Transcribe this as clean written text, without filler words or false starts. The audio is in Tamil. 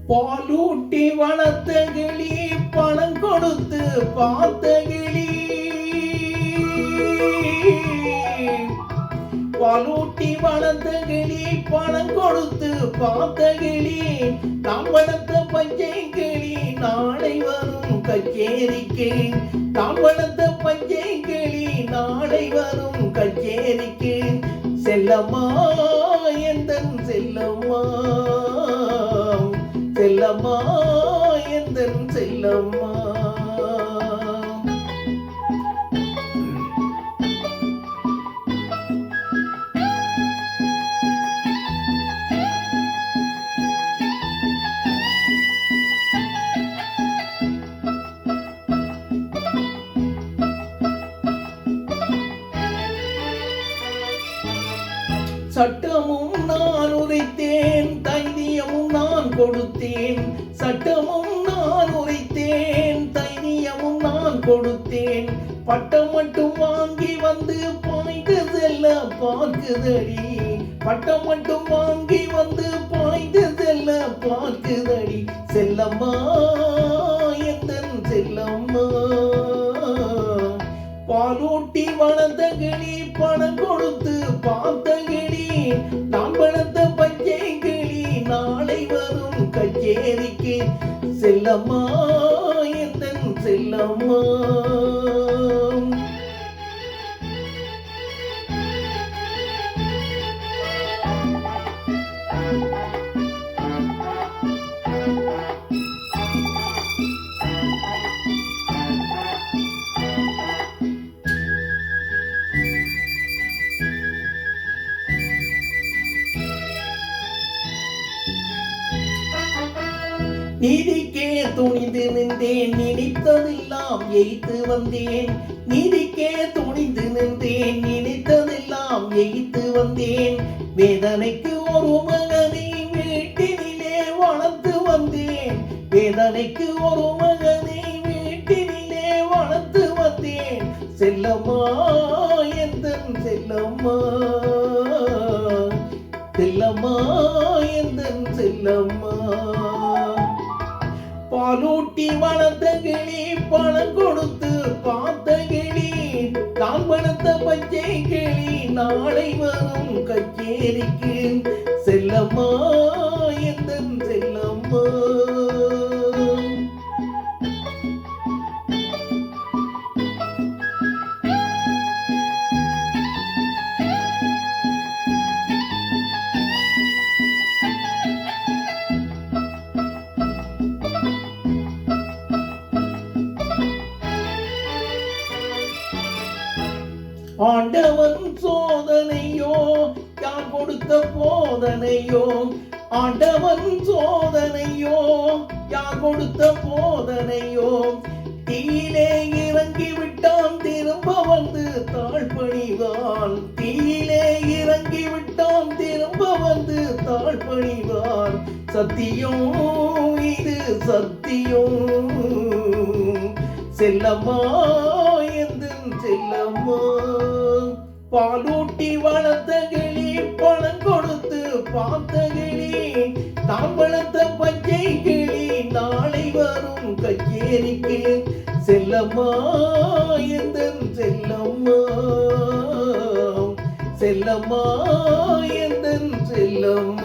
பாலூட்டி வளர்த்த கிளி பணம் கொடுத்து பார்த்த கிளி. பாலூட்டி வளர்த்த கிளி பணம் கொடுத்து பார்த்த கிளி. நாம் வளர்த்த பச்சை கிளி நாளை வரும் கச்சேரிக்கு. நாம் வளர்த்த பச்சை கிளி நாளை வரும் கச்சேரிக்கு. செல்லம்மா எந்தன் செல்லம்மா, செல்லம்மா எந்தன் செல்லம்மா. சட்டமும் நான் உரைத்தேன், தைரியமும் நான் கொடுத்தேன். சட்டமும் நான் உரைத்தேன், தைரியமும் நான் கொடுத்தேன். பட்டம் மட்டும் வாங்கி வந்து பாய்ந்து செல்ல பார்க்குதடி. பட்டம் மட்டும் வாங்கி வந்து பாய்ந்து செல்ல பார்க்குதடி. செல்லம்மா எந்தன் செல்லம்மா. பாலூட்டி வளர்ந்த கிளி பணம் கொடுத்து பார்த்த கிளி. நான் வளர்த்த பச்சை கிளி நாளை வரும் கச்சேரிக்கு. செல்லம்மா எந்தன் செல்லம்மா. நீதிக்கே துணிந்து நின்றேன், நினைத்ததெல்லாம் எய்த்து வந்தேன். நீதிக்கே துணிந்து நின்றேன், நினைத்ததெல்லாம் எய்த்து வந்தேன். வேதனைக்கு ஒரு மகனை வீட்டினிலே வளர்த்து வந்தேன். வேதனைக்கு ஒரு மகனை வீட்டினிலே வளர்த்து வந்தேன். செல்லம்மா எந்தன் செல்லம்மா, செல்லம்மா எந்தன் செல்லம்மா. பாலூட்டி வளர்த்த கிளி பணம் கொடுத்து பார்த்த கிளி. நான் வளர்த்த பச்சை கிளி நாளை வரும் கச்சேரிக்கு. செல்லம்மா எந்தன் செல்லம்மா. ஆண்டவன் சோதனையோ யார் கொடுத்த போதனையோ. ஆண்டவன் சோதனையோ யார் கொடுத்த போதனையோ. தீயிலே இறங்கி விட்டான் திரும்ப வந்து தாழ்பணிவான். தீயிலே இறங்கி விட்டான் திரும்ப வந்து தாழ்பணிவான். சத்தியம் இது சத்தியம். செல்லம்மா எந்தன் செல்லம்மா. பாலூட்டி வளர்த்த கிளி பணம் கொடுத்து பார்த்த கிளி. தான் வளர்த்த பச்சை கிளி நாளை வரும் கச்சேரிக்கு. செல்லம்மா எந்தன் செல்லம்மா, செல்லம்மா எந்தன் செல்லம்மா.